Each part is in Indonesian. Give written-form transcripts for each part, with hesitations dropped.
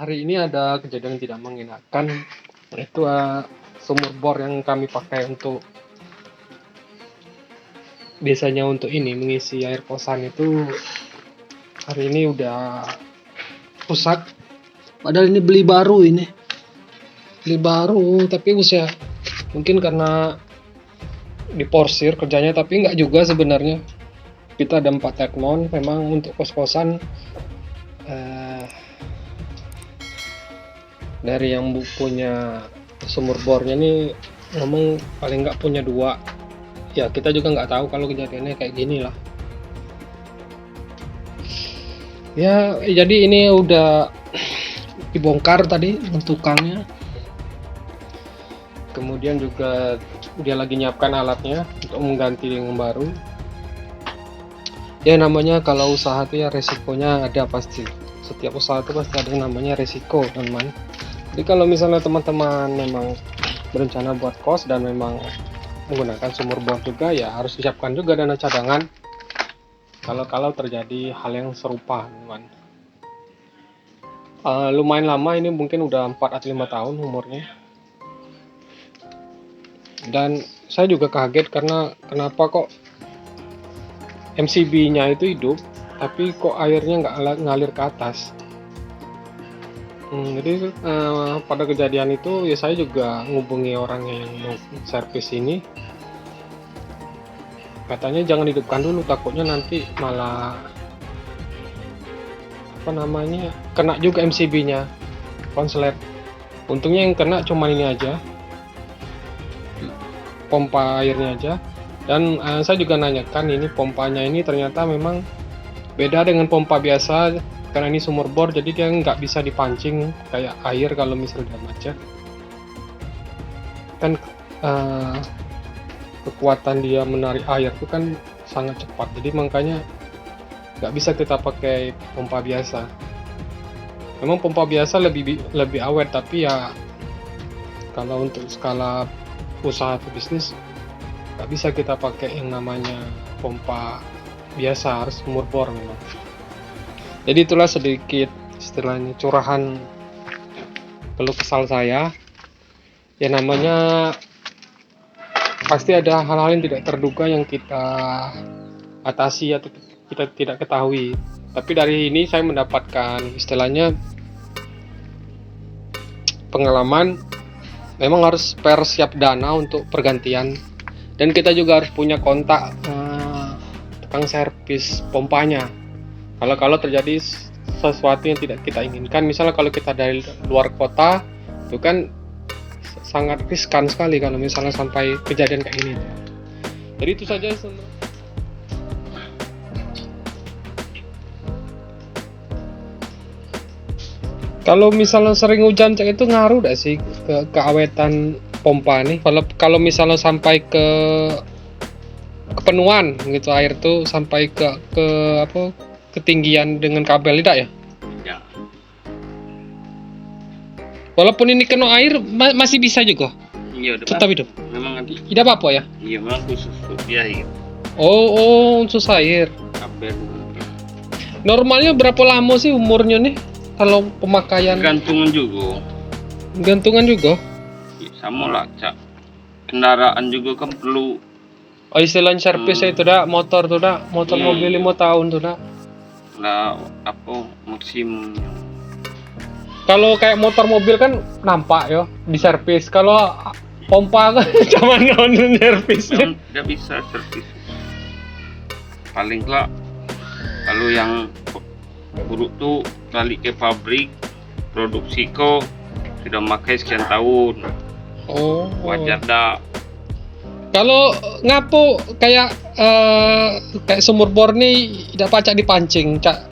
Hari ini ada kejadian tidak mengenakan, itu sumur bor yang kami pakai untuk biasanya untuk ini mengisi air kosan itu hari ini udah rusak. Padahal ini beli baru tapi usia mungkin karena diporsir kerjanya, tapi nggak juga sebenarnya. Kita ada 4 tekmon, memang untuk kos-kosan dari yang punya sumur bornya nih ngomong paling nggak punya 2. Ya kita juga nggak tahu kalau kejadiannya kayak gini lah. Ya jadi ini udah dibongkar tadi tukangnya, kemudian juga dia lagi nyiapkan alatnya untuk mengganti yang baru. Ya namanya kalau usaha itu ya resikonya ada pasti. Setiap usaha itu pasti ada yang namanya resiko, teman. Jadi kalau misalnya teman-teman memang berencana buat kos dan memang menggunakan sumur bor juga, ya harus disiapkan juga dana cadangan kalau terjadi hal yang serupa, teman. Lumayan lama ini, mungkin udah 4 atau 5 tahun umurnya. Dan saya juga kaget karena kenapa kok MCB-nya itu hidup tapi kok airnya nggak ngalir ke atas. Jadi pada kejadian itu ya saya juga ngubungi orang yang mau servis ini. Katanya jangan hidupkan dulu, takutnya nanti malah kena juga MCB-nya, konslet. Untungnya yang kena cuma ini aja, pompa airnya aja. Dan saya juga nanyakan ini pompanya ini ternyata memang beda dengan pompa biasa, karena ini sumur bor jadi dia nggak bisa dipancing kayak air kalau misalnya macet. Kan kekuatan dia menarik air itu kan sangat cepat, jadi makanya nggak bisa kita pakai pompa biasa. Memang pompa biasa lebih awet, tapi ya kalau untuk skala usaha atau bisnis nggak bisa kita pakai yang namanya pompa biasa, harus sumur bor memang. Jadi itulah sedikit istilahnya curahan keluh kesal saya. Ya namanya pasti ada hal-hal yang tidak terduga yang kita atasi atau kita tidak ketahui. Tapi dari ini saya mendapatkan istilahnya pengalaman, memang harus spare siap dana untuk pergantian. Dan kita juga harus punya kontak tukang servis pompanya. Kalau terjadi sesuatu yang tidak kita inginkan, misalnya kalau kita dari luar kota, itu kan sangat riskan sekali kalau misalnya sampai kejadian kayak ini. Jadi itu saja. Kalau misalnya sering hujan cek itu ngaruh gak sih ke keawetan pompa nih? Kalau misalnya sampai ke kepenuhan gitu, air tuh sampai ke ketinggian dengan kabel, tidak ya? Ya. Walaupun ini kena air masih bisa juga. Iya, tetap hidup. Memang nanti. Tidak apa-apa ya? Iya, memang khusus dia gitu. Oh, usus air. Kabel. Normalnya berapa lama sih umurnya nih kalau pemakaian? Gantungan juga. Gantungan juga. Ya, sama lah, Cak. Kendaraan juga kan perlu. Oh, istilahnya servis itu dah, motor tuh dah, motor mobil 5 tahun tuh dah. Lah musim. Kalau kayak motor mobil kan nampak ya di servis. Kalau pompa kan cuma non servisnya. Nggak bisa servis. Paling lah kalau yang buruk tuh balik ke pabrik produksi kok sudah pakai sekian tahun. Oh. Wajar dah. Kalau ngapo kayak sumur bor nih tidak pacak dipancing, cak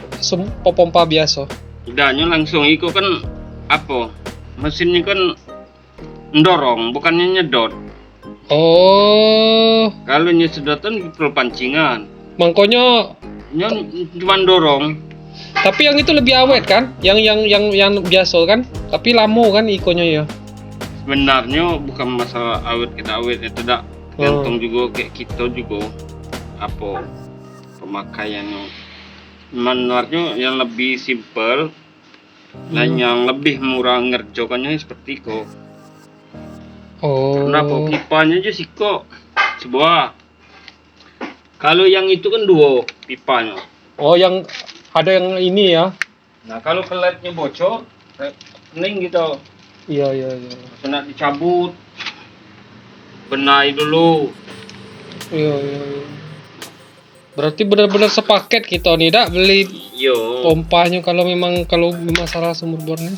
pompa biasa. Tidaknya langsung itu kan mesinnya kan mendorong, bukannya nyedot. Oh. Kalau nyedotan perlu pancingan. Makanya cuma dorong. Tapi yang itu lebih awet kan? Yang biasa kan? Tapi lama kan ikonya ya. Sebenarnya bukan masalah awet kita awet, itu tidak. Gantung juga kayak kita juga pemakaiannya. Menurutnya yang lebih simpel Dan yang lebih murah ngerjokannya seperti kok. Oh. Kenapa pipanya aja sih kok sebuah. Kalau yang itu kan dua pipanya. Oh, yang ada yang ini ya? Nah kalau keletnya bocor, pening gitu. Iya, iya, iya. Kena dicabut, benahi dulu. Iya, iya, iya. Berarti benar-benar sepaket kita nih, dak beli Yo. pompanya kalau memang masalah sumur bornya.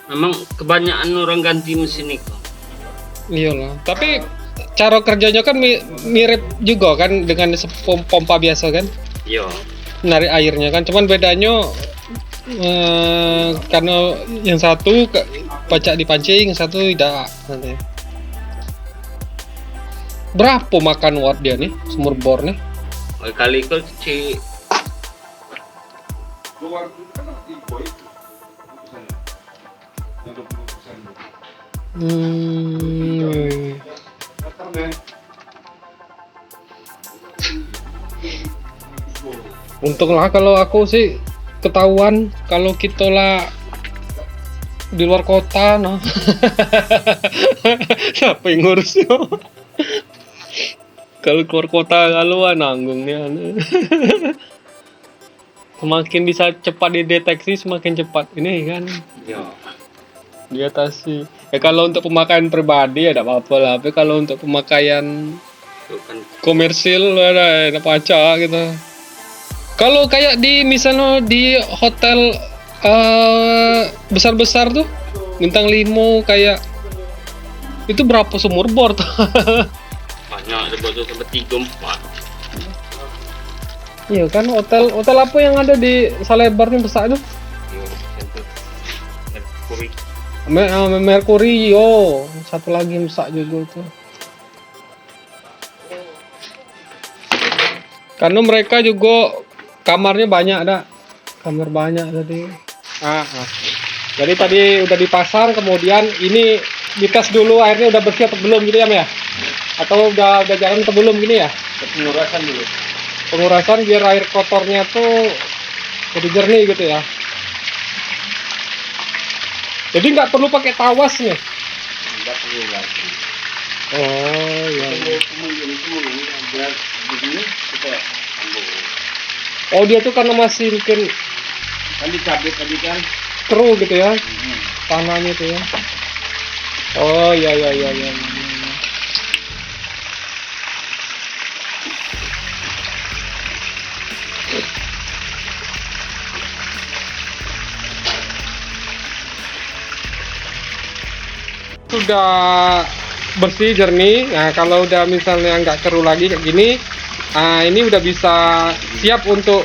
Memang kebanyakan orang ganti mesin itu. Iyalah. Tapi cara kerjanya kan mirip juga kan dengan pompa biasa kan? Yo. Narik airnya kan, cuman bedanya karena yang satu pacak dipancing, yang satu tidak. Nanti. Berapa makan watt dia nih sumur bor nih? Kali itu si Untunglah kalau aku sih ketahuan kalau kita lah di luar kota, nah. Siapa yang ngurusnya? Kalau keluar kota kalau nanggungnya. Semakin bisa cepat dideteksi semakin cepat ini kan yo. diatasi. Ya kalau untuk pemakaian pribadi ya tidak apa-apa lah, tapi kalau untuk pemakaian Itu kan komersil ada pacak gitu. Kalau kayak di misalnya di hotel besar-besar tuh bintang 5 kayak itu berapa sumur bor tuh? banyak ada bocor sampai 3-4. Iya kan hotel apa yang ada di Salebar nih besar tuh? Yo, center Mercury. Mercury yo, satu lagi besar juga tuh. Karena mereka juga kamarnya banyak, ada kamar banyak tadi. Jadi tadi udah dipasang, kemudian ini dites dulu airnya udah bersih atau belum gitu ya, atau udah jalan atau belum gini ya? Pengurasan dulu. Pengurasan biar air kotornya tuh jadi jernih gitu ya. Jadi nggak perlu pakai tawas nih. Enggak perlu lagi. Oh iya. Begini kita sambung. Oh dia tuh karena masih mungkin Kan dicabut tadi kan. keruh gitu ya, tanahnya tuh ya. Oh iya. Sudah bersih jernih. Nah kalau udah misalnya nggak keruh lagi kayak gini, ini udah bisa siap untuk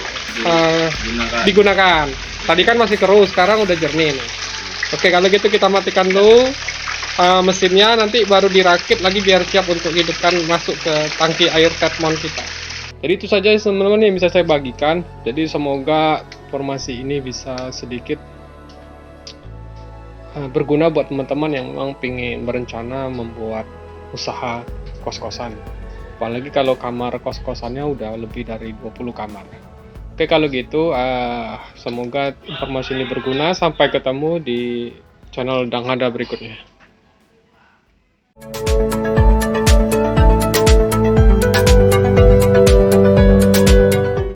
digunakan. Tadi kan masih keruh, sekarang udah jernih nih. Oke kalau gitu kita matikan dulu mesinnya, nanti baru dirakit lagi biar siap untuk hidupkan masuk ke tangki air Catmon kita. Jadi itu saja teman-teman yang bisa saya bagikan. Jadi semoga informasi ini bisa sedikit berguna buat teman-teman yang memang ingin berencana membuat usaha kos-kosan. Apalagi kalau kamar kos-kosannya udah lebih dari 20 kamar. Oke kalau gitu semoga informasi ini berguna. Sampai ketemu di channel Danghada berikutnya.